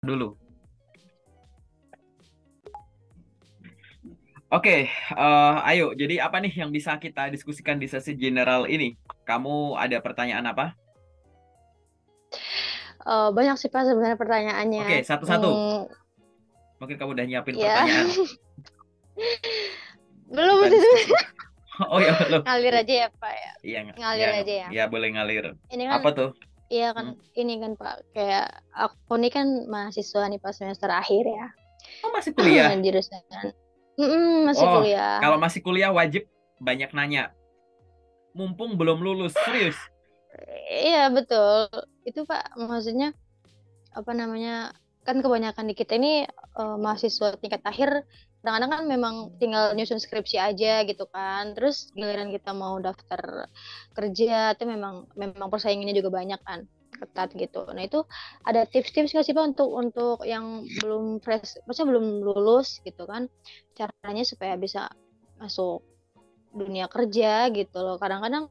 Dulu. Oke, ayo. Jadi apa nih yang bisa kita diskusikan di sesi general ini? Kamu ada pertanyaan apa? Banyak sih Pak sebenarnya pertanyaannya. Oke, satu-satu. Hmm, Mungkin kamu udah nyiapin ya, pertanyaan. belum Kita sih. diskusi. Oh ya, belum. Ngalir aja ya Pak ya. Iya, ya, Ngalir aja ya. ya boleh ngalir. Ini kan, Apa tuh? iya kan, Hmm. ini kan Pak. Kayak aku ini kan mahasiswa nih pas semester akhir ya. Oh, masih kuliah? Jurusan. Masih Oh, kuliah. kalau masih kuliah wajib banyak nanya. Mumpung belum lulus, serius. Iya betul. Itu Pak, maksudnya apa namanya? Kan kebanyakan di kita ini mahasiswa tingkat akhir kadang-kadang kan memang tinggal nyusun skripsi aja gitu kan. Terus giliran kita mau daftar kerja itu memang memang persaingannya juga banyak kan, ketat gitu. Nah, itu ada tips-tips nggak sih Pak untuk yang belum fresh, maksudnya belum lulus gitu kan, caranya supaya bisa masuk dunia kerja gitu loh. Kadang-kadang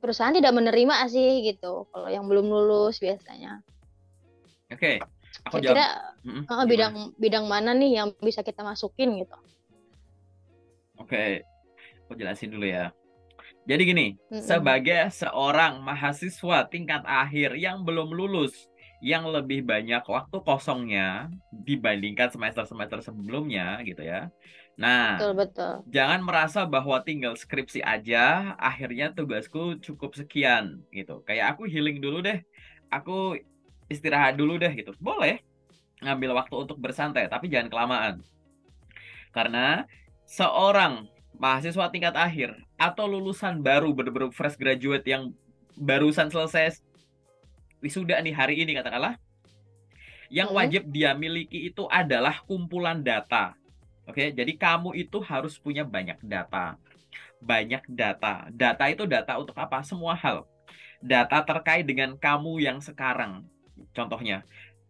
perusahaan tidak menerima sih gitu kalau yang belum lulus biasanya. Oke, aku jawab. Kira-kira Gimana? bidang bidang mana nih yang bisa kita masukin gitu. Oke, aku jelasin dulu ya. Jadi gini, Mm-mm. sebagai seorang mahasiswa tingkat akhir yang belum lulus, yang lebih banyak waktu kosongnya dibandingkan semester-semester sebelumnya gitu ya. Nah, Betul betul. jangan merasa bahwa tinggal skripsi aja, akhirnya tugasku cukup sekian gitu. Kayak aku healing dulu deh, aku istirahat dulu deh gitu. Boleh ngambil waktu untuk bersantai, tapi jangan kelamaan. Karena seorang mahasiswa tingkat akhir atau lulusan baru bener-bener fresh graduate yang barusan selesai wisuda nih hari ini katakanlah, yang Mm-mm. wajib dia miliki itu adalah kumpulan data. Oke, jadi kamu itu harus punya banyak data. Banyak data. Data itu data untuk apa? Semua hal. Data terkait dengan kamu yang sekarang. Contohnya,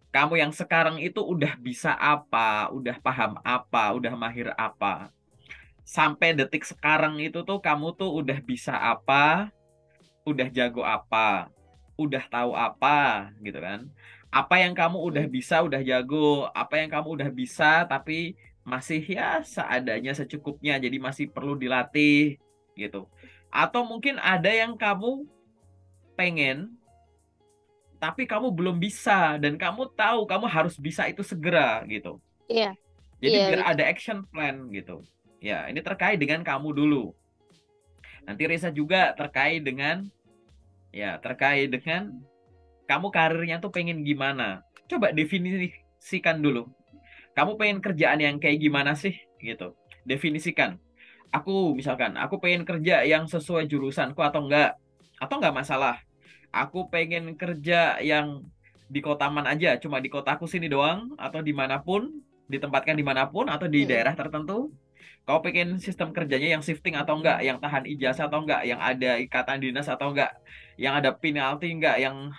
kamu yang sekarang itu udah bisa apa, udah paham apa, udah mahir apa. Sampai detik sekarang itu tuh kamu tuh udah bisa apa, udah jago apa, udah tahu apa, gitu kan. Apa yang kamu udah Mm. bisa, udah jago, apa yang kamu udah bisa, tapi masih ya seadanya secukupnya, jadi masih perlu dilatih, gitu. Atau mungkin ada yang kamu pengen, tapi kamu belum bisa, dan kamu tahu kamu harus bisa itu segera, gitu. Iya, Jadi iya biar betul. ada action plan, gitu. Ya, ini terkait dengan kamu dulu. Nanti Risa juga terkait dengan kamu karirnya tuh pengen gimana. Coba definisikan dulu. Kamu pengen kerjaan yang kayak gimana sih gitu. Definisikan. Aku misalkan, aku pengen kerja yang sesuai jurusanku atau enggak. Atau enggak masalah. Aku pengen kerja yang di kota man aja, cuma di kotaku sini doang, atau dimanapun, ditempatkan dimanapun, atau di Mm-mm. daerah tertentu. Kau pengen sistem kerjanya yang shifting atau enggak, yang tahan ijazah atau enggak, yang ada ikatan dinas atau enggak, yang ada penalti enggak, yang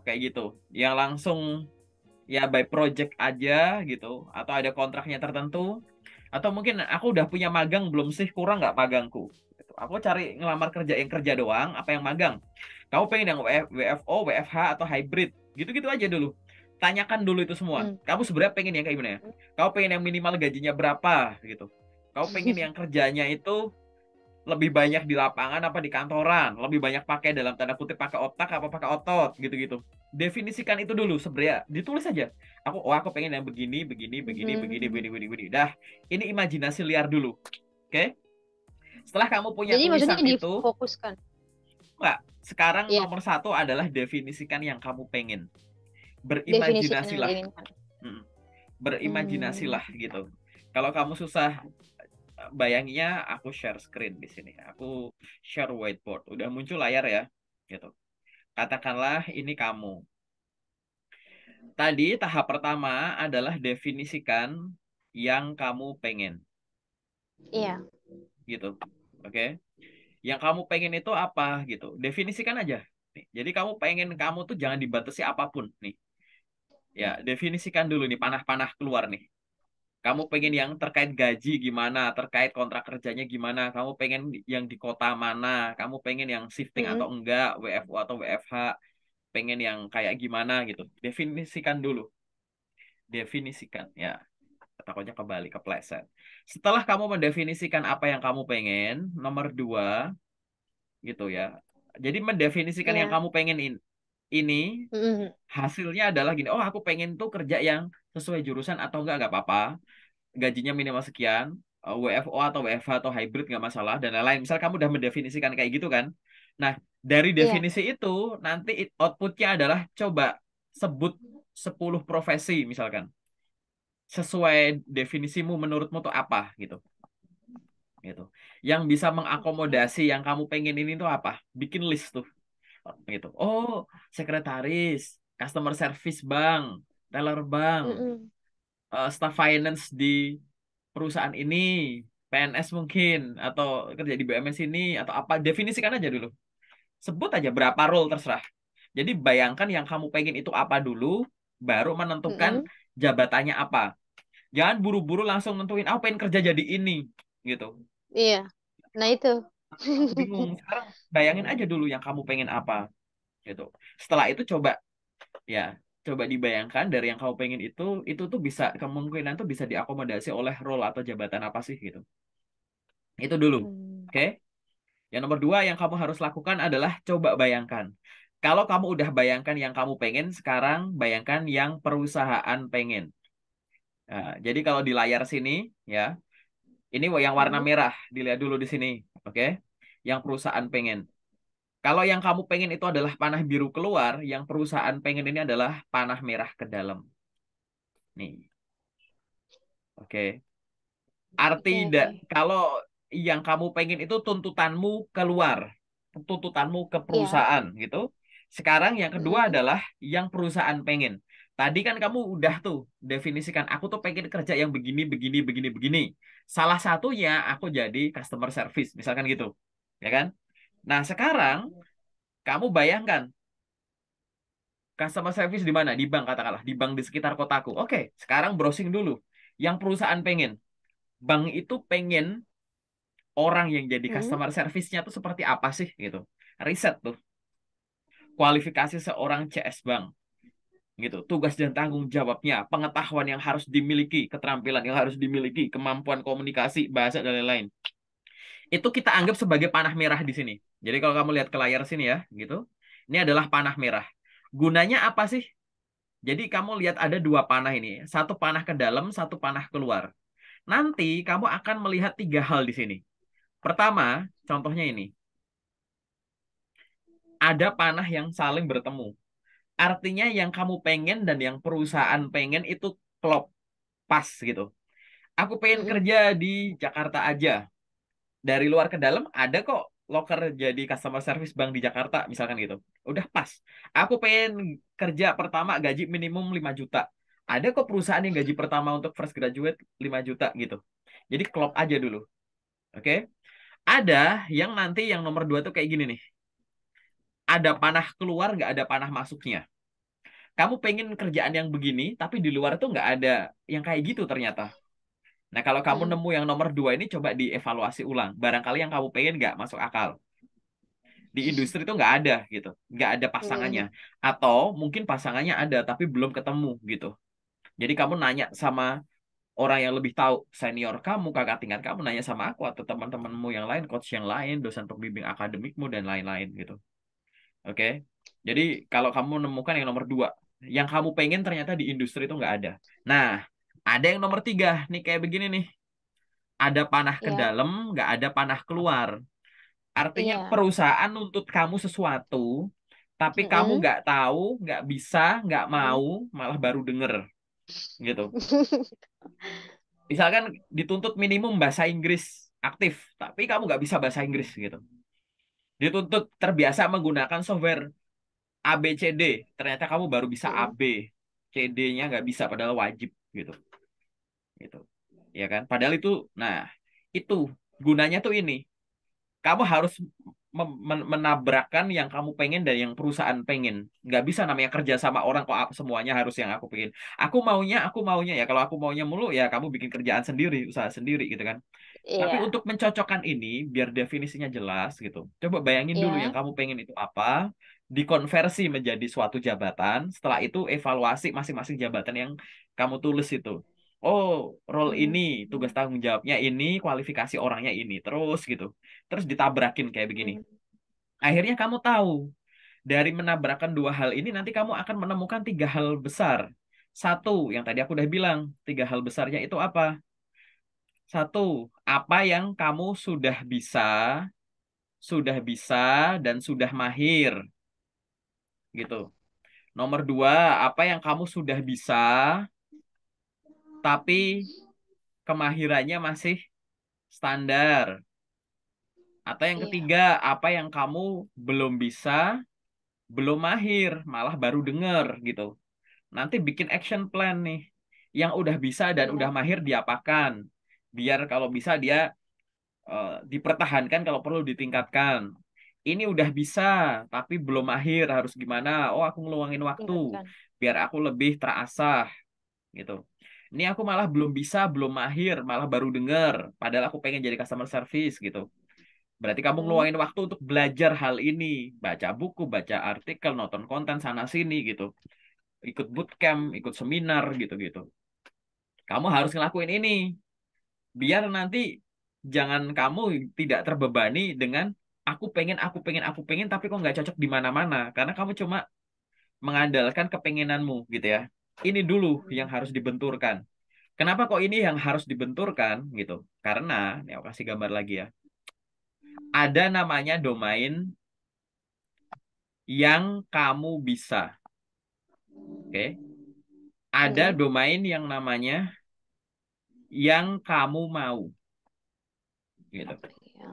kayak gitu, yang langsung ya by project aja gitu, atau ada kontraknya tertentu, atau mungkin aku udah punya magang belum sih, kurang nggak magangku? Gitu. Aku cari ngelamar kerja yang kerja doang, apa yang magang? Kamu pengen yang WFO, WFH atau hybrid? Gitu-gitu aja dulu. Tanyakan dulu itu semua. Mm. Kamu sebenarnya pengen yang kayak gimana ya? Kamu pengen yang minimal gajinya berapa gitu? Kamu pengen yang kerjanya itu lebih banyak di lapangan apa di kantoran, lebih banyak pakai dalam tanda kutip pakai otak apa pakai otot gitu-gitu. Definisikan itu dulu sebenarnya, ditulis aja. Aku pengen yang begini, begini, begini, begini, Hmm. begini, begini, begini. Dah, ini imajinasi liar dulu. Oke? Setelah kamu punya Jadi maksudnya tulisan itu, difokuskan. enggak, sekarang Iya, nomor satu adalah definisikan yang kamu pengen. definisikan yang Berimajinasilah. diinginkan. Mm. Hmm. Berimajinasilah gitu. Kalau kamu susah bayanginya, aku share screen di sini. Aku share whiteboard. Udah muncul layar ya, gitu. Katakanlah ini kamu. Tadi tahap pertama adalah definisikan yang kamu pengen, Iya. gitu. Oke? Yang kamu pengen itu apa gitu. Definisikan aja. Nih, jadi kamu pengen kamu tuh jangan dibatasi apapun nih. Ya, definisikan dulu nih panah-panah keluar nih. Kamu pengen yang terkait gaji gimana, terkait kontrak kerjanya gimana, kamu pengen yang di kota mana, kamu pengen yang shifting atau Mm-mm. enggak, WFO atau WFH. pengen yang kayak gimana gitu. Definisikan dulu. Definisikan ya. Takutnya kembali kepleset. Setelah kamu mendefinisikan apa yang kamu pengen, nomor dua gitu ya. Jadi mendefinisikan yang Iya. kamu pengen ini Mm-mm. hasilnya adalah gini. Oh, aku pengen tuh kerja yang sesuai jurusan atau enggak apa-apa. Gajinya minimal sekian, WFO atau WFH atau hybrid nggak masalah dan lain-lain. Misal kamu udah mendefinisikan kayak gitu kan. Nah, dari Iya. definisi itu nanti outputnya adalah coba sebut 10 profesi misalkan. Sesuai definisimu menurutmu tuh apa gitu. Gitu. Yang bisa Oke. mengakomodasi yang kamu pengen ini tuh apa? Bikin list tuh gitu. Oh, sekretaris, customer service bank, teller bank, Mm-mm. staff finance di perusahaan ini, PNS mungkin, atau kerja di BUMN sini, atau apa, definisikan aja dulu. Sebut aja berapa role terserah. Jadi bayangkan yang kamu pengen itu apa dulu, baru menentukan Mm-mm. jabatannya apa. Jangan buru-buru langsung nentuin, oh pengen kerja jadi ini, gitu. Iya. Nah itu. Kamu bingung. Sekarang bayangin aja dulu yang kamu pengen apa, gitu. Setelah itu coba, ya, coba dibayangkan dari yang kamu pengen itu tuh bisa, kemungkinan tuh bisa diakomodasi oleh role atau jabatan apa sih, gitu. Itu dulu. Hmm. Oke? Yang nomor dua yang kamu harus lakukan adalah coba bayangkan. Kalau kamu udah bayangkan yang kamu pengen, sekarang bayangkan yang perusahaan pengen. Nah, jadi kalau di layar sini, ya, ini yang warna Mm-mm. merah, dilihat dulu di sini. Oke? Yang perusahaan pengen. Kalau yang kamu pengen itu adalah panah biru keluar, yang perusahaan pengen ini adalah panah merah ke dalam. Nih, oke. Arti Oke, oke. kalau yang kamu pengen itu tuntutanmu keluar, tuntutanmu ke Iya. perusahaan gitu. Sekarang yang kedua Mm-mm. adalah yang perusahaan pengen. Tadi kan kamu udah tuh definisikan, aku tuh pengen kerja yang begini, begini, begini, begini. Salah satunya aku jadi customer service, misalkan gitu, ya kan? Nah sekarang kamu bayangkan customer service di mana? Di bank katakanlah, di bank di sekitar kotaku. Oke, sekarang browsing dulu. Yang perusahaan pengen, bank itu pengen orang yang jadi Mm-mm. customer service-nya tuh seperti apa sih gitu. Riset tuh, kualifikasi seorang CS Bank gitu. Tugas dan tanggung jawabnya, pengetahuan yang harus dimiliki, keterampilan yang harus dimiliki, kemampuan komunikasi, bahasa dan lain-lain. Itu kita anggap sebagai panah merah di sini. Jadi kalau kamu lihat ke layar sini ya, gitu. Ini adalah panah merah. Gunanya apa sih? Jadi kamu lihat ada dua panah ini, satu panah ke dalam, satu panah keluar. Nanti kamu akan melihat tiga hal di sini. Pertama, contohnya ini. Ada panah yang saling bertemu. Artinya yang kamu pengen dan yang perusahaan pengen itu klop, pas gitu. Aku pengen Mm-mm. kerja di Jakarta aja. Dari luar ke dalam ada kok loker jadi customer service bank di Jakarta, misalkan gitu. Udah pas. Aku pengen kerja pertama gaji minimum 5 juta. Ada kok perusahaan yang gaji pertama untuk fresh graduate 5 juta gitu. Jadi klop aja dulu. Oke? Ada yang nanti yang nomor dua tuh kayak gini nih. Ada panah keluar, nggak ada panah masuknya. Kamu pengen kerjaan yang begini, tapi di luar tuh nggak ada yang kayak gitu ternyata. Nah, kalau kamu Mm-mm. nemu yang nomor dua ini, coba dievaluasi ulang. Barangkali yang kamu pengen nggak masuk akal. Di industri itu nggak ada gitu. Nggak ada pasangannya. Mm-mm. Atau mungkin pasangannya ada, tapi belum ketemu gitu. Jadi kamu nanya sama orang yang lebih tahu, senior kamu, kakak tingkat kamu, nanya sama aku atau teman-temanmu yang lain, coach yang lain, dosen pembimbing akademikmu, dan lain-lain gitu. Oke? Jadi kalau kamu menemukan yang nomor dua, yang kamu pengen ternyata di industri itu nggak ada. Nah, ada yang nomor tiga, nih kayak begini nih. Ada panah ke Iya. dalam, nggak ada panah keluar. Artinya Iya. perusahaan nuntut kamu sesuatu, tapi kamu Mm-mm. nggak tahu, nggak bisa, nggak Mm-mm. mau, malah baru denger gitu. Misalkan dituntut minimum bahasa Inggris aktif, tapi kamu nggak bisa bahasa Inggris gitu. Dituntut terbiasa menggunakan software A B C D, ternyata kamu baru bisa A Mm-mm. B, C D-nya nggak bisa, padahal wajib gitu. Gitu. Ya kan? Padahal itu, nah itu gunanya tuh ini. Kamu harus menabrakkan yang kamu pengen dan yang perusahaan pengen. Nggak bisa namanya kerja sama orang kok semuanya harus yang aku pengen. Aku maunya ya. Kalau aku maunya mulu ya kamu bikin kerjaan sendiri, usaha sendiri gitu kan. Tapi Iya. untuk mencocokkan ini, biar definisinya jelas gitu. Coba bayangin dulu yang Iya. kamu pengen itu apa. dikonversi menjadi suatu jabatan. Setelah itu evaluasi masing-masing jabatan yang kamu tulis itu. Oh, role ini, Hmm. tugas tanggung jawabnya ini, kualifikasi orangnya ini, terus gitu. Terus ditabrakin kayak begini. Hmm. Akhirnya kamu tahu, dari menabrakkan dua hal ini nanti kamu akan menemukan tiga hal besar. Satu, yang tadi aku udah bilang, tiga hal besarnya itu apa? Satu, apa yang kamu sudah bisa dan sudah mahir, gitu. Nomor dua, apa yang kamu sudah bisa, tapi kemahirannya masih standar. Atau yang Iya, ketiga, apa yang kamu belum bisa, belum mahir, malah baru denger, gitu. Nanti bikin action plan nih. Yang udah bisa dan udah iya, mahir diapakan. Biar kalau bisa dia dipertahankan, kalau perlu ditingkatkan. Ini udah bisa, tapi belum mahir, harus gimana? Oh, aku ngeluangin waktu tingkatkan. biar aku lebih terasah gitu. Ini aku malah belum bisa, belum mahir, malah baru denger. Padahal aku pengen jadi customer service gitu. Berarti kamu Hmm. ngeluangin waktu untuk belajar hal ini, baca buku, baca artikel, nonton konten sana sini gitu. Ikut bootcamp, ikut seminar gitu-gitu. Kamu harus ngelakuin ini biar nanti jangan kamu tidak terbebani dengan aku pengen tapi kok nggak cocok di mana-mana karena kamu cuma mengandalkan kepengenanmu gitu ya. Ini dulu yang harus dibenturkan. Kenapa kok ini yang harus dibenturkan gitu? Karena, nih aku kasih gambar lagi ya. Ada namanya domain yang kamu bisa. Oke? Ada Hmm. domain yang namanya yang kamu mau. Gitu. Ya,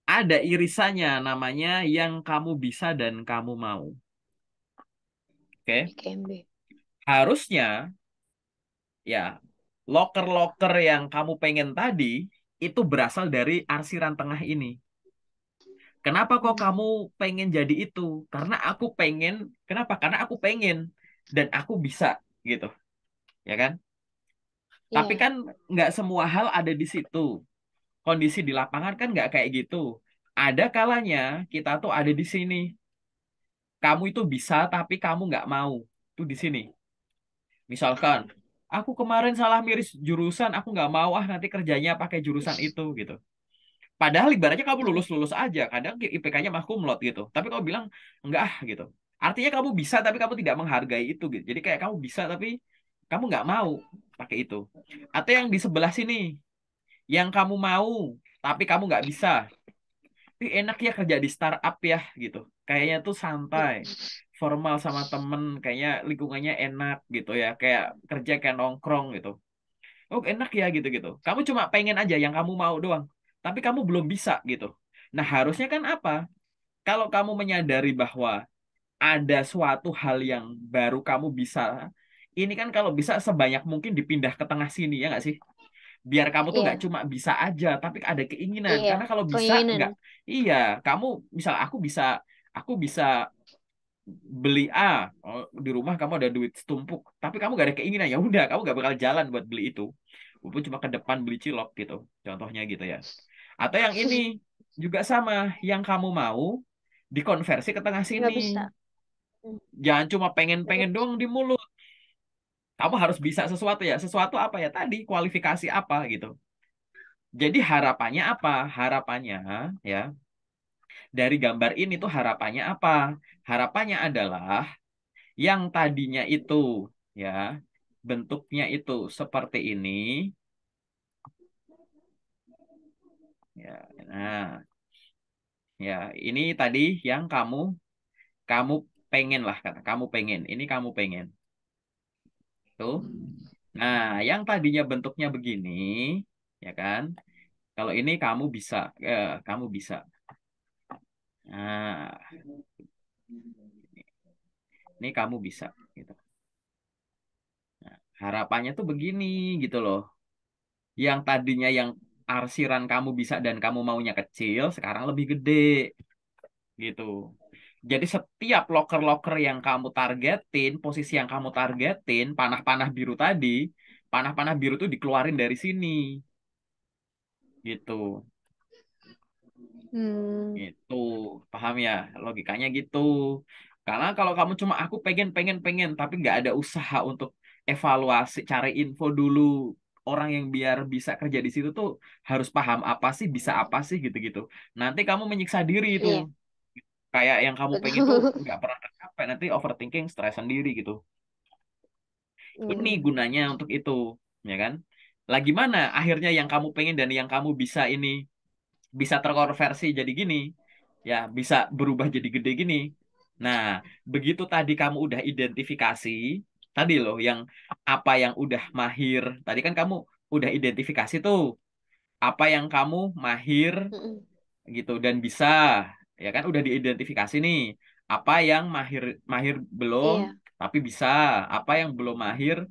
Ada irisannya namanya yang kamu bisa dan kamu mau. Oke? IKMB. Harusnya ya loker-loker yang kamu pengen tadi itu berasal dari arsiran tengah ini. Kenapa kok kamu Hmm. pengen jadi itu? Karena aku pengen. Kenapa? Karena aku pengen dan aku bisa gitu, ya kan? Tapi Iya, kan nggak semua hal ada di situ. Kondisi di lapangan kan nggak kayak gitu. Ada kalanya kita tuh ada di sini. Kamu itu bisa tapi kamu nggak mau. Itu di sini. Misalkan, aku kemarin salah miris jurusan, aku nggak mau nanti kerjanya pakai jurusan itu gitu. Padahal ibaratnya kamu hmm. lulus-lulus aja, kadang IPK-nya mah kumlot gitu. Tapi kamu bilang enggak gitu. Artinya kamu bisa tapi kamu tidak menghargai itu gitu. Jadi kayak kamu bisa tapi kamu nggak mau pakai itu. Atau yang di sebelah sini, yang kamu mau tapi kamu nggak bisa. Tapi enak ya kerja di startup ya gitu. Kayaknya tuh santai, formal sama temen, kayaknya lingkungannya enak gitu ya. Kayak kerja kayak nongkrong gitu. Oh enak ya gitu-gitu. Kamu cuma pengen aja yang kamu mau doang. Tapi kamu belum bisa gitu. Nah harusnya kan apa? Kalau kamu menyadari bahwa ada suatu hal yang baru kamu bisa, ini kan kalau bisa sebanyak mungkin dipindah ke tengah sini ya nggak sih? Biar kamu tuh nggak Iya, cuma bisa aja, tapi ada keinginan. iya. Karena kalau bisa Keinginan. nggak, iya, kamu misal aku bisa beli A. Oh, di rumah kamu ada duit setumpuk, tapi kamu gak ada keinginan ya udah, kamu gak bakal jalan buat beli itu. Walaupun cuma ke depan beli cilok gitu, contohnya gitu ya. Atau yang ini juga sama, yang kamu mau dikonversi ke tengah sini. Nggak bisa. Hmm. Jangan cuma Nggak pengen-pengen bisa. doang di mulut. Kamu harus bisa sesuatu ya. Sesuatu apa ya tadi? Kualifikasi apa gitu. Jadi harapannya apa? Harapannya ya dari gambar ini tuh harapannya apa? Harapannya adalah yang tadinya itu ya bentuknya itu seperti ini ya. Nah, ya ini tadi yang kamu pengen lah kata kamu pengen. Ini kamu pengen. Tuh. Nah, yang tadinya bentuknya begini ya kan? Kalau ini kamu bisa. Nah, ini kamu bisa gitu. Nah, harapannya tuh begini gitu loh. Yang tadinya yang arsiran kamu bisa dan kamu maunya kecil, sekarang lebih gede gitu. Jadi setiap loker-loker yang kamu targetin, posisi yang kamu targetin, panah-panah biru tadi, panah-panah biru tuh dikeluarin dari sini gitu. Hmm. Gitu. Paham ya? Logikanya gitu. Karena kalau kamu cuma aku pengen pengen pengen tapi nggak ada usaha untuk evaluasi, cari info dulu orang yang biar bisa kerja di situ tuh harus paham apa sih, bisa apa sih gitu-gitu. Nanti kamu menyiksa diri itu. Iya, Kayak yang kamu pengen tuh betul. nggak pernah tercapai, nanti overthinking, stres sendiri gitu. Ini Hmm. gunanya untuk itu, ya kan? Lagi mana akhirnya yang kamu pengen dan yang kamu bisa ini bisa terkonversi jadi gini, ya bisa berubah jadi gede gini. Nah, begitu tadi kamu udah identifikasi, tadi loh yang apa yang udah mahir, tadi kan kamu udah identifikasi tuh apa yang kamu mahir Mm-mm. gitu dan bisa, ya kan udah diidentifikasi nih apa yang mahir mahir belum Iya. tapi bisa, apa yang belum mahir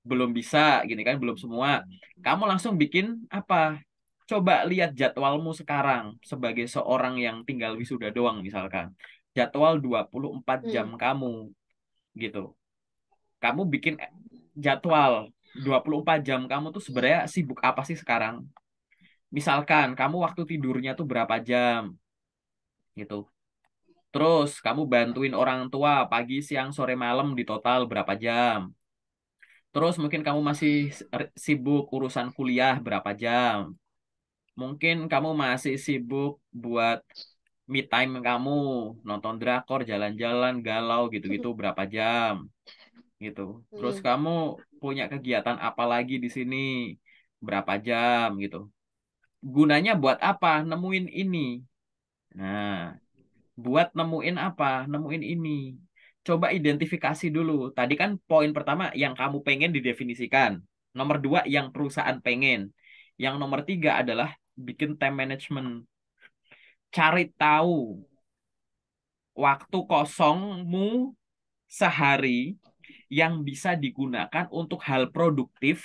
belum bisa gini kan, belum semua. Kamu langsung bikin apa, coba lihat jadwalmu sekarang sebagai seorang yang tinggal wisuda doang misalkan, jadwal 24 jam Mm. kamu gitu, kamu bikin jadwal 24 jam kamu tuh sebenarnya sibuk apa sih sekarang, misalkan kamu waktu tidurnya tuh berapa jam gitu. Terus kamu bantuin orang tua pagi, siang, sore, malam di total berapa jam? Terus mungkin kamu masih sibuk urusan kuliah berapa jam? Mungkin kamu masih sibuk buat me time kamu, nonton drakor, jalan-jalan, galau gitu-gitu berapa jam gitu. Terus Mm. kamu punya kegiatan apa lagi di sini? Berapa jam gitu. Gunanya buat apa? Nemuin ini. Nah, buat nemuin apa? Nemuin ini. Coba identifikasi dulu. Tadi kan poin pertama yang kamu pengen didefinisikan. Nomor dua yang perusahaan pengen. Yang nomor tiga adalah bikin time management. Cari tahu waktu kosongmu sehari yang bisa digunakan untuk hal produktif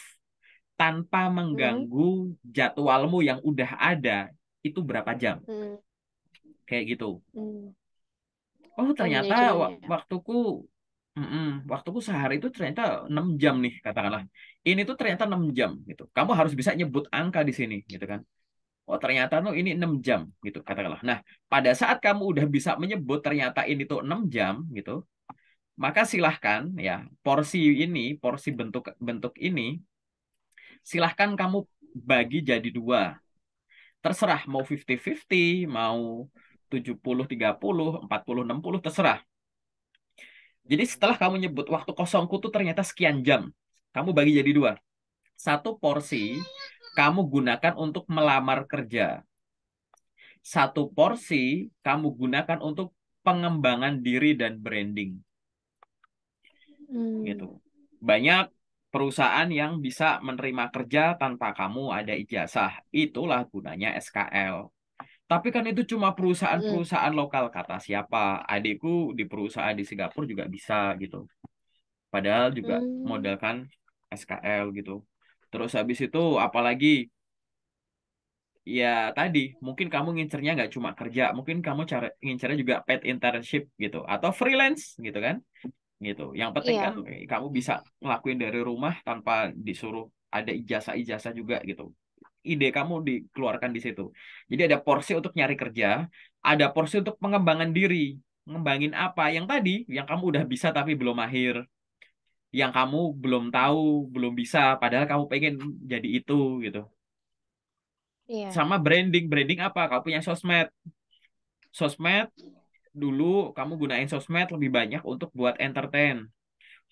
tanpa Mm. mengganggu jadwalmu yang udah ada. Itu berapa jam? Mm. Kayak gitu. Mm. Oh, Oh, ternyata manajemennya ya. waktuku waktuku sehari itu ternyata 6 jam nih katakanlah. Ini tuh ternyata 6 jam gitu. Kamu harus bisa nyebut angka di sini gitu kan. Oh, ternyata tuh ini 6 jam gitu katakanlah. Nah, pada saat kamu udah bisa menyebut ternyata ini tuh 6 jam gitu, maka silahkan ya porsi ini, porsi bentuk bentuk ini silahkan kamu bagi jadi dua. Terserah mau 50-50, mau 70-30, 40-60, terserah. Jadi setelah kamu nyebut waktu kosongku tuh ternyata sekian jam, kamu bagi jadi dua. Satu porsi kamu gunakan untuk melamar kerja. Satu porsi kamu gunakan untuk pengembangan diri dan branding. Gitu. Hmm. Banyak perusahaan yang bisa menerima kerja tanpa kamu ada ijazah. Itulah gunanya SKL. Tapi kan itu cuma Mm. perusahaan-perusahaan lokal, kata siapa. Adikku di perusahaan di Singapura juga bisa gitu. Padahal juga Hmm. modal kan SKL gitu. Terus habis itu apalagi ya tadi mungkin kamu ngincernya nggak cuma kerja, mungkin kamu cara ngincernya juga paid internship gitu atau freelance gitu kan, gitu. Yang penting kan Iya. kamu bisa ngelakuin dari rumah tanpa disuruh ada ijazah-ijazah juga gitu. Ide kamu dikeluarkan di situ. Jadi ada porsi untuk nyari kerja, ada porsi untuk pengembangan diri. Ngembangin apa? Yang tadi, yang kamu udah bisa tapi belum mahir, yang kamu belum tahu, belum bisa, padahal kamu pengen jadi itu gitu. Iya. Sama branding, branding apa? Kamu punya sosmed, sosmed dulu kamu gunain sosmed lebih banyak untuk buat entertain,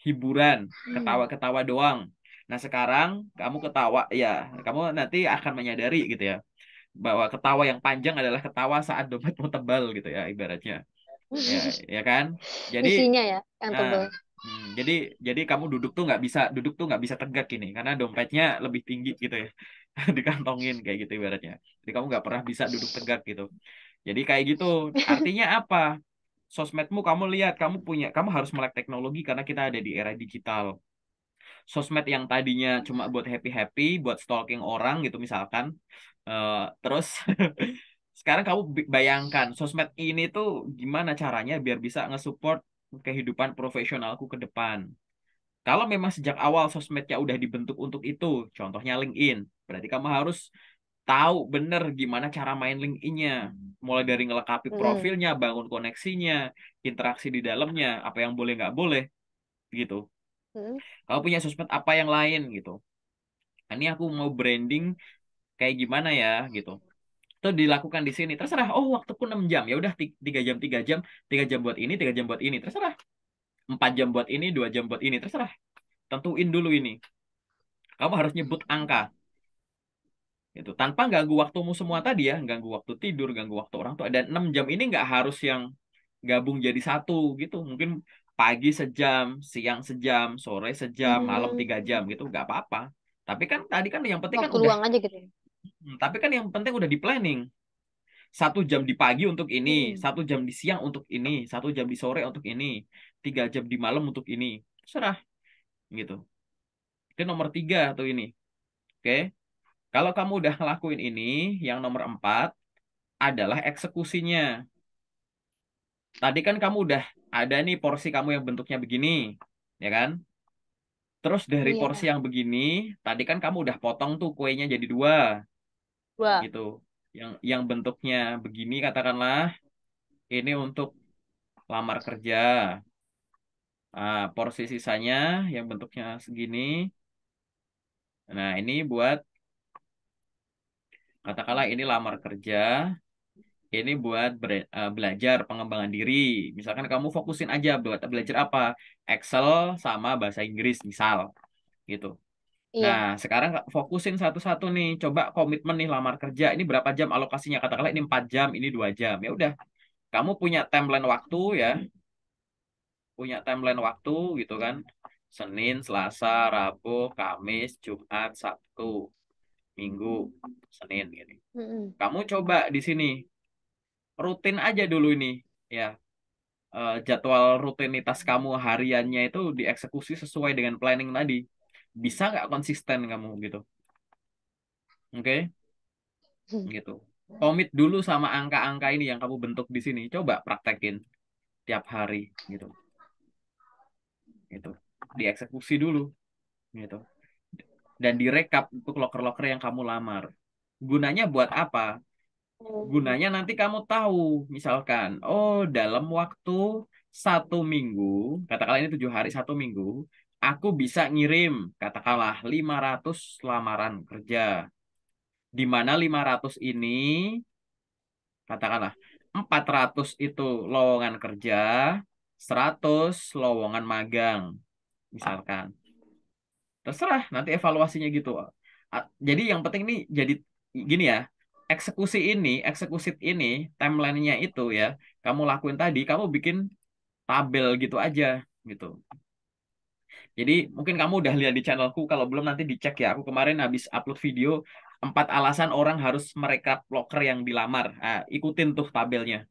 hiburan, Hmm. ketawa-ketawa doang. Nah sekarang kamu ketawa, ya kamu nanti akan menyadari gitu ya, bahwa ketawa yang panjang adalah ketawa saat dompetmu tebal gitu ya ibaratnya. Ya, ya kan? Jadi Isinya ya, yang Nah, tebel. jadi kamu duduk tuh nggak bisa tegak ini karena dompetnya lebih tinggi gitu ya, dikantongin kayak gitu ibaratnya. Jadi kamu nggak pernah bisa duduk tegak gitu. Jadi kayak gitu. Artinya apa? Sosmedmu kamu lihat, kamu harus melek teknologi karena kita ada di era digital. Sosmed yang tadinya cuma buat happy happy, buat stalking orang gitu misalkan, terus sekarang kamu bayangkan sosmed ini tuh gimana caranya biar bisa nge-support kehidupan profesionalku ke depan. Kalau memang sejak awal sosmednya udah dibentuk untuk itu, contohnya LinkedIn, berarti kamu harus tahu bener gimana cara main LinkedIn-nya, mulai dari ngelengkapi Mm-mm. profilnya, bangun koneksinya, interaksi di dalamnya, apa yang boleh nggak boleh gitu. Mm-mm. Kamu punya sosmed apa yang lain gitu. Ini aku mau branding kayak gimana ya gitu. Itu dilakukan di sini. Terserah. Oh, waktuku 6 jam. Ya udah 3 jam, 3 jam, 3 jam buat ini, 3 jam buat ini. Terserah. 4 jam buat ini, 2 jam buat ini. Terserah. Tentuin dulu ini. Kamu harus nyebut angka. Itu tanpa ganggu waktumu semua tadi ya, ganggu waktu tidur, ganggu waktu orang tua. Dan 6 jam ini nggak harus yang gabung jadi satu gitu. Mungkin pagi sejam, siang sejam, sore sejam, malam 3 jam gitu, nggak apa-apa. Tapi kan tadi kan yang penting kan Waktu udah, luang aja gitu ya. tapi kan yang penting udah di planning. 1 jam di pagi untuk ini, Mm-mm. 1 jam di siang untuk ini, 1 jam di sore untuk ini, 3 jam di malam untuk ini. Serah gitu. Itu nomor 3 tuh ini. Oke. Kalau kamu udah ngelakuin ini, yang nomor 4 adalah eksekusinya. Tadi kan kamu udah ada nih porsi kamu yang bentuknya begini, ya kan? Terus dari porsi Iya. yang begini, tadi kan kamu udah potong tuh kuenya jadi 2, Wah. gitu. Yang bentuknya begini katakanlah ini untuk lamar kerja. Porsi sisanya yang bentuknya segini. Nah, ini buat katakanlah ini lamar kerja, ini buat belajar pengembangan diri. Misalkan kamu fokusin aja buat belajar apa? Excel sama bahasa Inggris misal gitu. Nah, Iya. sekarang fokusin satu-satu nih. Coba komitmen nih lamar kerja. Ini berapa jam alokasinya? Katakanlah ini 4 jam, ini 2 jam. Ya udah, kamu punya timeline waktu ya, punya timeline waktu gitu kan. Senin, Selasa, Rabu, Kamis, Jumat, Sabtu, Minggu, Senin gini. Mm-mm. Kamu coba di sini rutin aja dulu ini ya. Jadwal rutinitas kamu hariannya itu dieksekusi sesuai dengan planning tadi. Bisa nggak konsisten kamu gitu? Oke, gitu. Komit dulu sama angka-angka ini yang kamu bentuk di sini. Coba praktekin tiap hari gitu. Gitu. Dieksekusi dulu gitu. Dan direkap untuk loker-loker yang kamu lamar. Gunanya buat apa? Oh. Gunanya nanti kamu tahu, misalkan, oh dalam waktu 1 minggu, katakanlah ini 7 hari 1 minggu, aku bisa ngirim, katakanlah 500 lamaran kerja. Di mana 500 ini, katakanlah 400 itu lowongan kerja, 100 lowongan magang, misalkan. Terserah, nanti evaluasinya gitu. Jadi yang penting nih, jadi gini ya, eksekusi ini, timeline-nya itu ya, kamu lakuin tadi, kamu bikin tabel gitu aja, gitu. Jadi mungkin kamu udah lihat di channelku, kalau belum nanti dicek ya. Aku kemarin habis upload video 4 alasan orang harus merekap loker yang dilamar. Ikutin tuh tabelnya,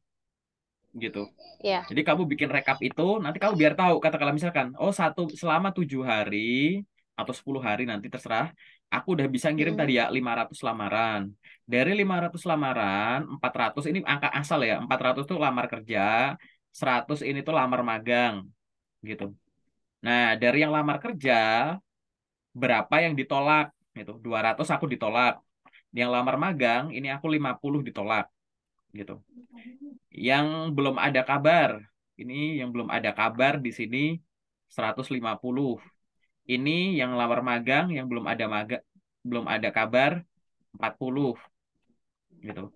gitu. Iya. Jadi kamu bikin rekap itu, nanti kamu biar tahu, katakanlah misalkan, oh selama 7 hari atau 10 hari nanti terserah, aku udah bisa ngirim tadi Mm-mm. ya 500 lamaran. Dari 500 lamaran, 400 ini angka asal ya, 400 tuh lamar kerja, 100 ini tuh lamar magang, gitu. Nah, dari yang lamar kerja, berapa yang ditolak, gitu. 200 aku ditolak. Yang lamar magang, ini aku 50 ditolak, gitu. Yang belum ada kabar. Ini yang belum ada kabar di sini 150. Ini yang lamar magang yang belum ada kabar 40 gitu.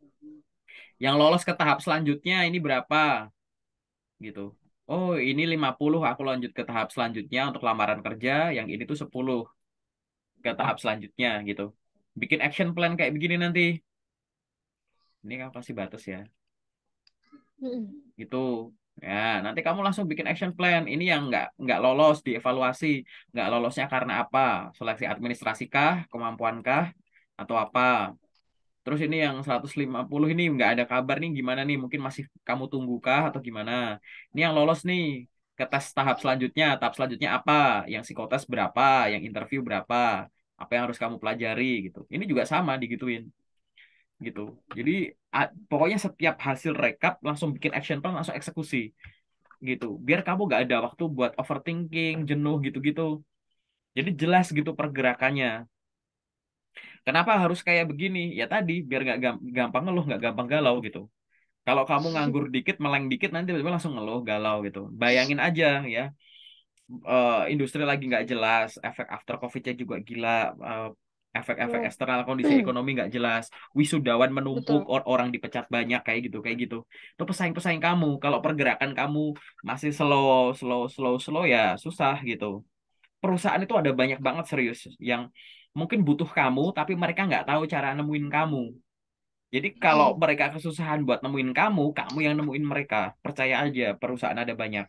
Yang lolos ke tahap selanjutnya ini berapa gitu. Oh, ini 50 aku lanjut ke tahap selanjutnya untuk lamaran kerja, yang ini tuh 10 ke tahap selanjutnya gitu. Bikin action plan kayak begini nanti. Ini kan pasti batas ya. Mm-mm. Gitu. Ya, nanti kamu langsung bikin action plan. Ini yang nggak lolos dievaluasi. Nggak lolosnya karena apa? Seleksi administrasi kah? Kemampuan kah? Atau apa? Terus ini yang 150 ini nggak ada kabar nih gimana nih? Mungkin masih kamu tunggu kah atau gimana? Ini yang lolos nih ke tes tahap selanjutnya. Tahap selanjutnya apa? Yang psikotes berapa? Yang interview berapa? Apa yang harus kamu pelajari gitu. Ini juga sama digituin gitu. Jadi pokoknya setiap hasil rekap langsung bikin action plan, langsung eksekusi gitu. Biar kamu gak ada waktu buat overthinking, jenuh gitu-gitu. Jadi jelas gitu pergerakannya. Kenapa harus kayak begini? Ya tadi biar nggak gampang ngeluh, nggak gampang galau gitu. Kalau kamu nganggur dikit, meleng dikit, nanti tiba-tiba langsung ngeluh, galau gitu. Bayangin aja ya, industri lagi nggak jelas, efek after COVID-nya juga gila, eh, efek-efek Oh. eksternal kondisi ekonomi nggak jelas, wisudawan menumpuk, Betul. orang dipecat banyak kayak gitu, kayak gitu. Itu pesaing-pesaing kamu. Kalau pergerakan kamu masih slow, slow, slow, slow ya susah gitu. Perusahaan itu ada banyak banget serius yang mungkin butuh kamu, tapi mereka nggak tahu cara nemuin kamu. Jadi kalau Hmm. mereka kesusahan buat nemuin kamu yang nemuin mereka. Percaya aja, perusahaan ada banyak.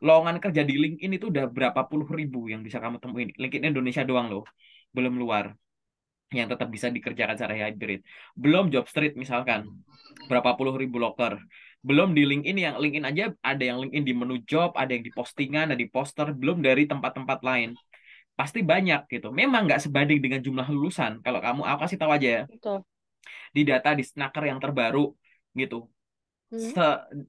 Lowongan kerja di LinkedIn itu udah berapa puluh ribu yang bisa kamu temuin. LinkedIn Indonesia doang loh, belum luar. Yang tetap bisa dikerjakan secara hybrid. Belum job street misalkan, berapa puluh ribu loker. Belum di LinkedIn, yang LinkedIn aja ada yang LinkedIn di menu job, ada yang di postingan, ada di poster. Belum dari tempat-tempat lain. Pasti banyak gitu. Memang nggak sebanding dengan jumlah lulusan. Kalau kamu, aku kasih tahu aja ya, Betul. di data di Snacker yang terbaru gitu, Hmm. se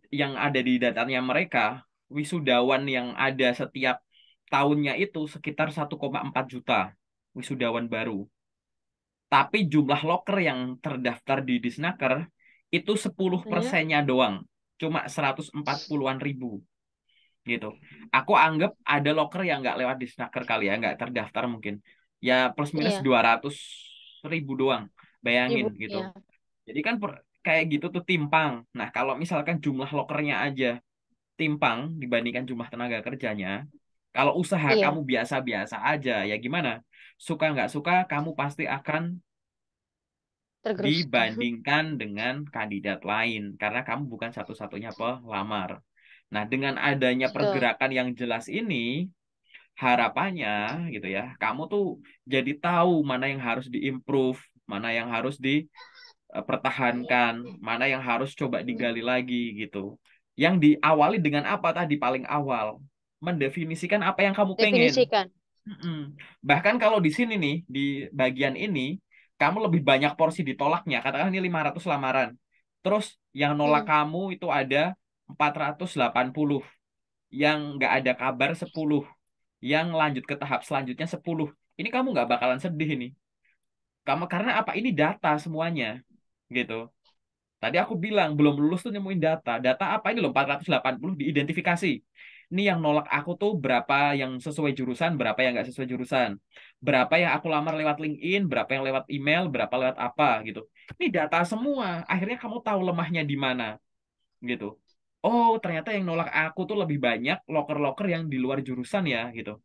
yang ada di datanya mereka, wisudawan yang ada setiap tahunnya itu sekitar 1,4 juta wisudawan baru. Tapi jumlah loker yang terdaftar di Disnaker itu 10 Ya. persennya doang. Cuma 140-an ribu gitu. Aku anggap ada loker yang nggak lewat Disnaker kali ya, nggak terdaftar mungkin. Ya plus minus Iya. 200 ribu doang. Bayangin Ribu. gitu. Ya. Jadi kan kayak gitu tuh timpang. Nah, kalau misalkan jumlah lokernya aja timpang dibandingkan jumlah tenaga kerjanya, kalau usaha kamu Iya. biasa-biasa aja, ya gimana? Suka nggak suka, kamu pasti akan Tergerus. dibandingkan dengan kandidat lain, karena kamu bukan satu-satunya pelamar. Nah, dengan adanya Betul. pergerakan yang jelas ini, harapannya gitu ya, kamu tuh jadi tahu mana yang harus diimprove, mana yang harus pertahankan, mana yang harus coba digali lagi gitu. Yang diawali dengan apa tadi paling awal? Mendefinisikan apa yang kamu pengen. Definisikan. Mm-mm. Bahkan kalau di sini nih, di bagian ini, kamu lebih banyak porsi ditolaknya. Katakan ini 500 lamaran. Terus yang nolak Hmm. kamu itu ada 480. Yang nggak ada kabar 10. Yang lanjut ke tahap selanjutnya 10. Ini kamu nggak bakalan sedih ini. Kamu karena apa? Ini data semuanya gitu. Tadi aku bilang belum lulus tuh nemuin data. Data apa ini loh 480 diidentifikasi. Ini yang nolak aku tuh berapa yang sesuai jurusan, berapa yang nggak sesuai jurusan. Berapa yang aku lamar lewat LinkedIn, berapa yang lewat email, berapa lewat apa gitu. Ini data semua. Akhirnya kamu tahu lemahnya di mana gitu. Oh, ternyata yang nolak aku tuh lebih banyak loker-loker yang di luar jurusan ya gitu.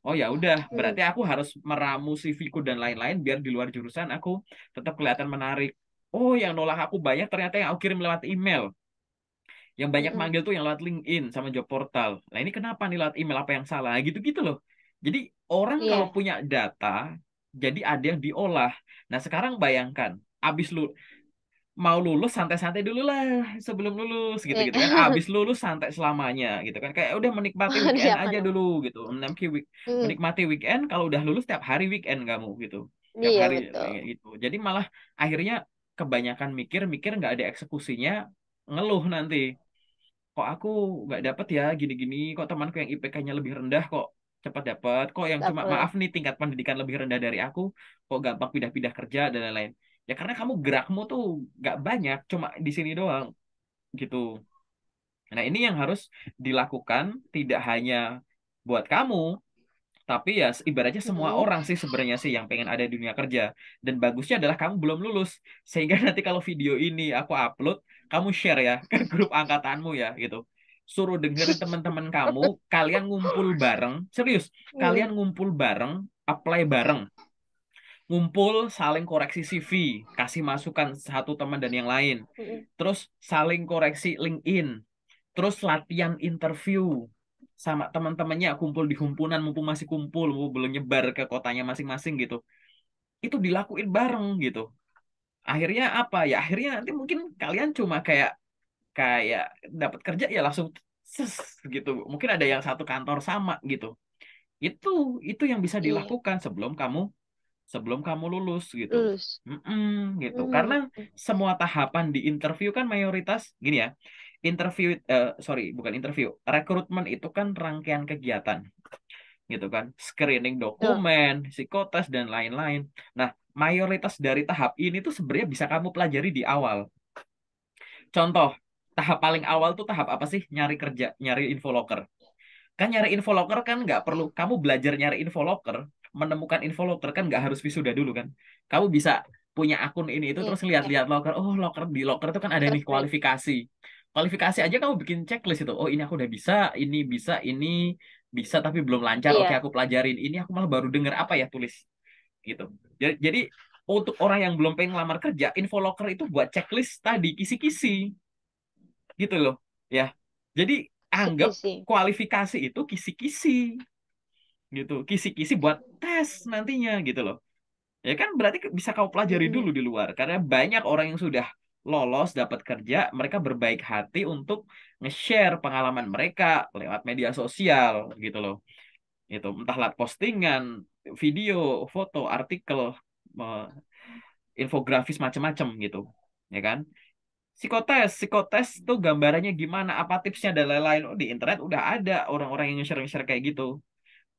Oh ya udah, Hmm. berarti aku harus meramu CV-ku dan lain-lain biar di luar jurusan aku tetap kelihatan menarik. Oh, yang nolak aku banyak ternyata yang aku kirim lewat email. Yang banyak Hmm. manggil tuh yang lewat LinkedIn sama job portal. Nah, ini kenapa nih lewat email apa yang salah? Gitu-gitu loh. Jadi orang kalau Iya. punya data, jadi ada yang diolah. Nah, sekarang bayangkan, abis lu mau lulus santai-santai dulu lah sebelum lulus Iya. gitu-gitu kan. Abis lulus santai selamanya gitu kan. Kayak udah menikmati weekend Jangan aja dong. dulu gitu. Hmm. Menikmati weekend, kalau udah lulus tiap hari weekend kamu gitu. Tiap Iya hari betul. gitu. Jadi malah akhirnya kebanyakan mikir-mikir nggak ada eksekusinya, ngeluh nanti. Kok aku nggak dapet ya gini-gini, kok temanku yang IPK-nya lebih rendah kok cepat dapat, kok yang cuma Dapet. maaf nih tingkat pendidikan lebih rendah dari aku kok gampang pindah-pindah kerja dan lain-lain. Ya karena kamu gerakmu tuh nggak banyak, cuma di sini doang gitu. Nah, ini yang harus dilakukan tidak hanya buat kamu, tapi ya ibaratnya semua Hmm. orang sih sebenarnya sih yang pengen ada di dunia kerja. Dan bagusnya adalah kamu belum lulus. Sehingga nanti kalau video ini aku upload, kamu share ya ke grup angkatanmu ya gitu. Suruh dengerin teman-teman kamu, kalian ngumpul bareng, serius, Hmm. kalian ngumpul bareng, apply bareng. Ngumpul, saling koreksi CV, kasih masukan satu teman dan yang lain. Hmm. Terus saling koreksi LinkedIn, terus latihan interview sama teman-temannya, kumpul di himpunan mumpung masih kumpul, mumpung belum nyebar ke kotanya masing-masing gitu. Itu dilakuin bareng gitu. Akhirnya apa ya? Akhirnya nanti mungkin kalian cuma kayak kayak dapat kerja ya langsung ses gitu. Mungkin ada yang satu kantor sama gitu. Itu itu yang bisa Iya. dilakukan sebelum kamu lulus gitu. Lulus. Mm-mm, gitu. Karena Hmm. semua tahapan di interview kan mayoritas gini ya. Interview, sorry, bukan interview. Rekrutmen itu kan rangkaian kegiatan, gitu kan. Screening Betul. dokumen, psikotes dan lain-lain. Nah, mayoritas dari tahap ini tuh sebenarnya bisa kamu pelajari di awal. Contoh, tahap paling awal tuh tahap apa sih? Nyari kerja, nyari info locker. Kan nyari info locker kan nggak perlu, kamu belajar nyari info locker, menemukan info locker kan nggak harus wisuda dulu kan. Kamu bisa punya akun ini itu Iya. terus lihat-lihat locker, oh locker di locker itu kan ada nih Search. kualifikasi. Kualifikasi aja kamu bikin checklist itu. Oh ini aku udah bisa, ini bisa tapi belum lancar. Oke Iya. aku pelajarin. Ini aku malah baru dengar apa ya tulis gitu. Jadi untuk orang yang belum pengen ngelamar kerja, info locker itu buat checklist tadi kisi-kisi gitu loh ya. Jadi anggap Kisi-kisi. kualifikasi itu kisi-kisi gitu, kisi-kisi buat tes nantinya gitu loh. Ya kan berarti bisa kau pelajari dulu Mm-mm. di luar karena banyak orang yang sudah lolos dapat kerja, mereka berbaik hati untuk nge-share pengalaman mereka lewat media sosial gitu loh. Itu entah lewat postingan, video, foto, artikel, eh, infografis macam-macam gitu. Ya kan? Psikotes tuh gambarannya gimana, apa tipsnya dan lain-lain. Oh, di internet udah ada orang-orang yang share-share kayak gitu.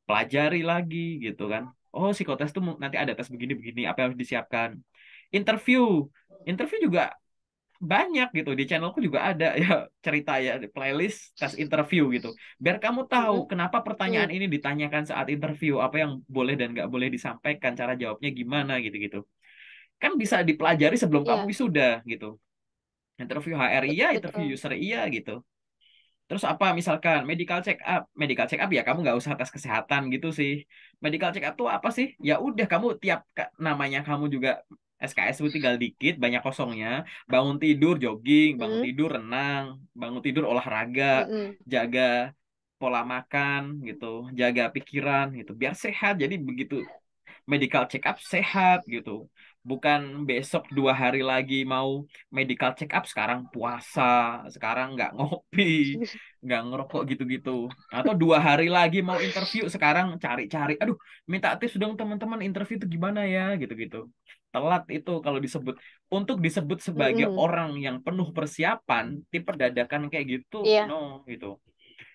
Pelajari lagi gitu kan. Oh, psikotes tuh nanti ada tes begini-begini, apa yang harus disiapkan. Interview. Interview juga banyak gitu. Di channelku juga ada ya cerita ya, di playlist tes interview gitu. Biar kamu tahu Mm-mm. kenapa pertanyaan Mm. ini ditanyakan saat interview, apa yang boleh dan nggak boleh disampaikan, cara jawabnya gimana gitu-gitu. Kan bisa dipelajari sebelum kamu Iya. wisuda gitu. Interview HR iya, interview Betul. user iya gitu. Terus apa misalkan medical check up ya kamu nggak usah tes kesehatan gitu sih. Medical check up tuh apa sih? Ya udah kamu tiap namanya kamu juga SKS itu tinggal dikit, banyak kosongnya. Bangun tidur jogging, bangun Mm. tidur renang, bangun tidur olahraga, Mm-mm. jaga pola makan gitu, jaga pikiran gitu, biar sehat. Jadi begitu medical check up sehat gitu. Bukan besok 2 hari lagi mau medical check up sekarang puasa, sekarang nggak ngopi, nggak ngerokok gitu-gitu. Atau 2 hari lagi mau interview sekarang cari-cari, aduh minta tips dong teman-teman interview itu gimana ya gitu-gitu. Telat itu kalau disebut. Untuk disebut sebagai Mm-mm. orang yang penuh persiapan, tipe dadakan kayak gitu, Iya. no gitu.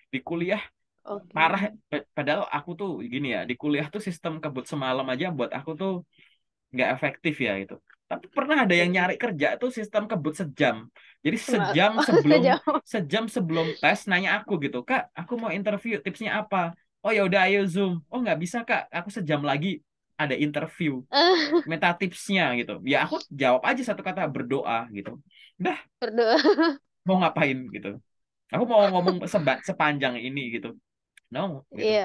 Di kuliah Oke. parah padahal aku tuh gini ya di kuliah tuh sistem kebut semalam aja buat aku tuh nggak efektif ya itu, tapi pernah ada yang Mm-mm. nyari kerja tuh sistem kebut sejam, jadi Semal. Oh, sejauh. sejam sebelum tes nanya aku gitu, kak aku mau interview tipsnya apa, oh ya udah ayo zoom, oh nggak bisa kak aku sejam lagi ada interview, minta tipsnya gitu ya aku jawab aja satu kata berdoa gitu, udah Berdoa. mau ngapain gitu, aku mau ngomong sepanjang ini gitu, no gitu. Iya.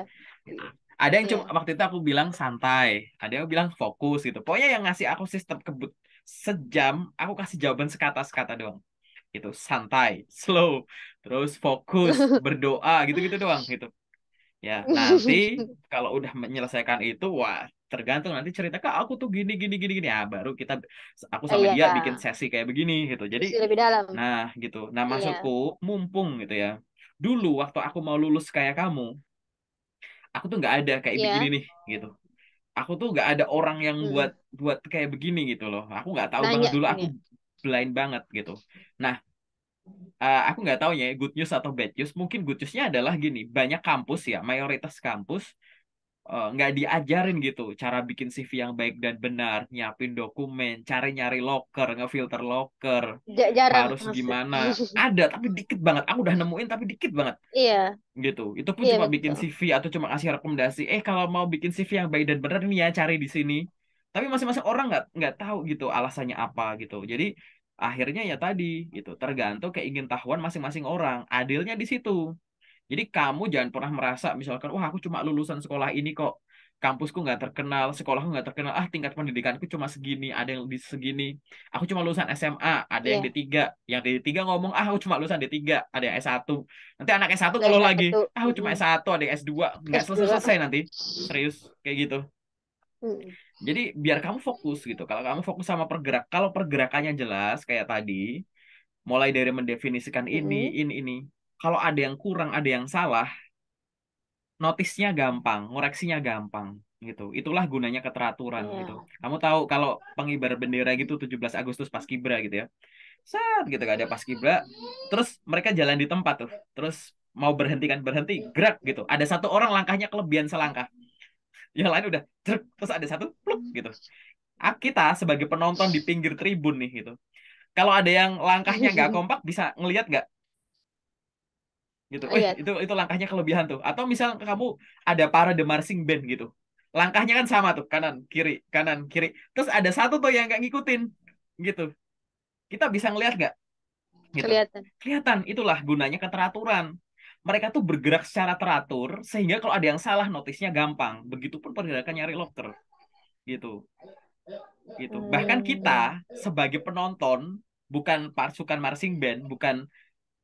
Ada yang cuma Iya. waktu itu aku bilang santai, ada yang bilang fokus gitu. Pokoknya yang ngasih aku sistem kebut sejam, aku kasih jawaban sekata-sekata doang. Itu santai, slow, terus fokus, berdoa gitu-gitu doang gitu. Ya, nanti kalau udah menyelesaikan itu, wah, tergantung nanti cerita Kak, aku tuh gini gini gini gini. Ya, baru kita aku sama Iya. dia bikin sesi kayak begini gitu. Jadi, Isi lebih dalam. nah gitu. Nah, maksudku Iya. mumpung gitu ya. Dulu waktu aku mau lulus kayak kamu, aku tuh nggak ada kayak begini Iya. nih gitu. Aku tuh nggak ada orang yang buat Mm-mm. buat kayak begini gitu loh. Aku nggak tahu banget Nanya dulu, kan aku ya. blind banget gitu. Nah, aku nggak tahu ya good news atau bad news. Mungkin good newsnya adalah gini, banyak kampus ya, mayoritas kampus nggak diajarin gitu cara bikin CV yang baik dan benar, nyiapin dokumen, cari nyari loker, ngefilter loker, Jarang harus maksud. gimana. Ada tapi dikit banget. Aku udah nemuin tapi dikit banget Iya. gitu. Itu pun Iya cuma bikin betul. CV atau cuma kasih rekomendasi. Kalau mau bikin CV yang baik dan benar nih ya cari di sini. Tapi masing-masing orang nggak tahu gitu alasannya apa gitu. Jadi akhirnya ya tadi gitu tergantung keingintahuan masing-masing orang. Adilnya di situ. Jadi kamu jangan pernah merasa misalkan wah aku cuma lulusan sekolah ini kok. Kampusku nggak terkenal, sekolahku nggak terkenal, tingkat pendidikanku cuma segini, ada yang di segini. Aku cuma lulusan SMA, ada yang Iya. D3. Yang D3 ngomong, aku cuma lulusan D3, ada yang S1. Nanti anak S1 Dari ngeluh lagi, satu. aku cuma S1, ada yang S2. Nggak S2. selesai-selesai nanti. Serius, kayak gitu. Mm. Jadi biar kamu fokus gitu. Kalau kamu fokus sama kalau pergerakannya jelas kayak tadi, mulai dari mendefinisikan Mm-mm. ini. Kalau ada yang kurang, ada yang salah, notisnya gampang, ngoreksinya gampang gitu. Itulah gunanya keteraturan gitu. Iya. Kamu tahu kalau pengibar bendera gitu 17 Agustus Paskibra gitu ya. Saat gitu gak ada Paskibra, terus mereka jalan di tempat tuh. Terus mau berhenti kan berhenti, gerak gitu. Ada satu orang langkahnya kelebihan selangkah. Yang lain udah terus ada satu pluk gitu. Kita sebagai penonton di pinggir tribun nih gitu. Kalau ada yang langkahnya nggak kompak, bisa ngelihat nggak? Gitu. Lihat, Itu langkahnya kelebihan tuh. Atau misal kamu ada parade marching band gitu. Langkahnya kan sama tuh, kanan, kiri. Terus ada satu tuh yang nggak ngikutin gitu. Kita bisa ngelihat nggak? Gitu. kelihatan. Kelihatan, itulah gunanya keteraturan. Mereka tuh bergerak secara teratur sehingga kalau ada yang salah notisnya gampang. Begitupun pergerakan nyari loker gitu. Gitu. Bahkan Hmm, kita sebagai penonton, bukan pasukan marching band, bukan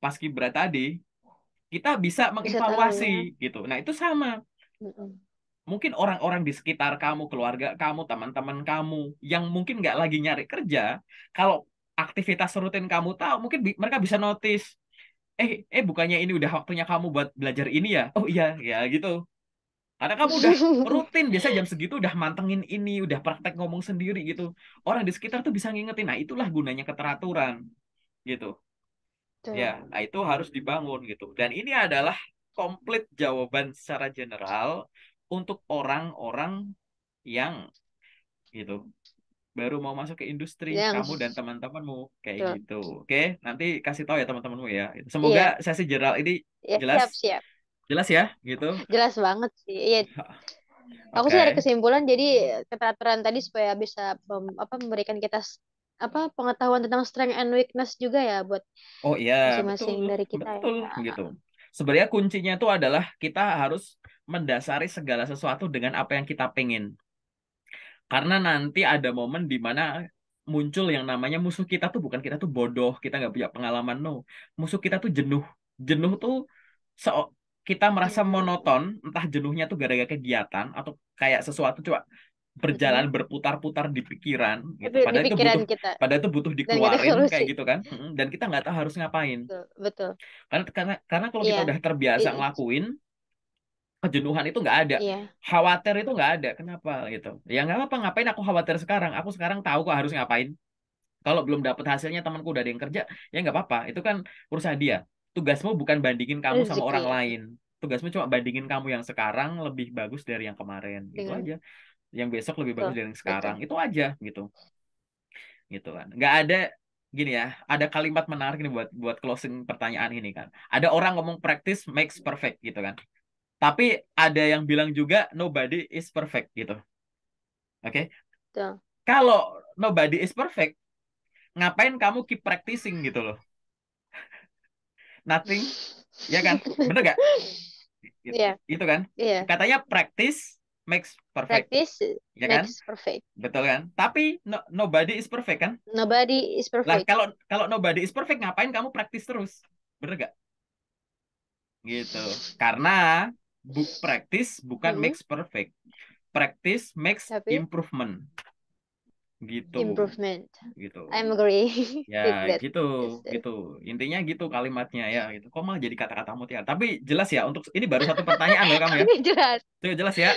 paskibra tadi, kita bisa bisa tahu ya. mengevaluasi gitu. Nah, itu sama. Mm-mm. Mungkin orang-orang di sekitar kamu, keluarga kamu, teman-teman kamu yang mungkin nggak lagi nyari kerja, kalau aktivitas rutin kamu tahu, mungkin mereka bisa notice, bukannya ini udah waktunya kamu buat belajar ini ya? Oh iya, ya gitu. Karena kamu udah rutin, biasa jam segitu udah mantengin ini, udah praktek ngomong sendiri gitu. Orang di sekitar tuh bisa ngingetin. Nah, itulah gunanya keteraturan gitu. Ya, Tuh. nah itu harus dibangun gitu. Dan ini adalah komplit jawaban secara general untuk orang-orang yang gitu baru mau masuk ke industri, Yang kamu dan teman-temanmu kayak tuh. gitu. Oke, nanti kasih tahu ya teman-temanmu ya. Semoga Iya, sesi general ini ya jelas, siap siap. jelas ya gitu. Jelas banget sih. Iya, aku sih ada Oke. kesimpulan jadi keteraturan tadi supaya bisa apa memberikan kita apa pengetahuan tentang strength and weakness juga ya buat Oh iya, betul, masing-masing dari kita ya. betul gitu. Sebenarnya kuncinya itu adalah kita harus mendasari segala sesuatu dengan apa yang kita pengen. Karena nanti ada momen di mana muncul yang namanya musuh kita tuh bukan kita tuh bodoh, kita nggak punya pengalaman, no. Musuh kita tuh jenuh. Jenuh tuh kita merasa Hmm. monoton, entah jenuhnya tuh gara-gara kegiatan atau kayak sesuatu coba berjalan Mm-mm. berputar-putar di pikiran gitu. Tapi di pikiran kita Padahal itu butuh dan gak ada dikeluarin kayak solusi. gitu kan. Dan kita nggak tahu harus ngapain. Betul, betul. Karena kalau kita Iya. udah terbiasa I- ngelakuin, kejenuhan itu nggak ada, iya. khawatir itu nggak ada. Kenapa gitu? Ya nggak apa-apa, ngapain aku khawatir sekarang, aku sekarang tahu kok harus ngapain. Kalau belum dapat hasilnya temanku udah ada yang kerja, ya nggak apa-apa, itu kan urusan dia. Tugasmu bukan bandingin kamu sama Rezeki orang ya. lain, tugasmu cuma bandingin kamu yang sekarang lebih bagus dari yang kemarin, gitu Dengan aja. Yang besok lebih bagus betul, dari yang sekarang, betul. itu aja gitu. Gitu kan, nggak ada. Gini ya, ada kalimat menarik nih buat buat closing pertanyaan ini kan. Ada orang ngomong practice makes perfect gitu kan. Tapi ada yang bilang juga nobody is perfect gitu. Oke. Betul. Kalau nobody is perfect, ngapain kamu keep practicing gitu loh? Nothing, ya kan? Bener gak? Iya, Itu kan? iya. Katanya practice makes perfect, Practice ya kan? makes perfect. Betul kan? Tapi nobody is perfect kan? Nobody is Lah perfect. kalau kalau nobody is perfect, ngapain kamu practice terus? Bener gak? Gitu. Karena practice bukan Mm-mm. makes perfect. Practice makes Tapi improvement. Gitu. improvement. Gitu. I'm agree Ya, with that. gitu, Yes, yes. gitu. Intinya gitu kalimatnya ya, gitu. Kok malah jadi kata-kata mutiara. Tapi jelas ya, untuk ini baru satu pertanyaan loh kamu ya. Ini jelas. Itu jelas ya.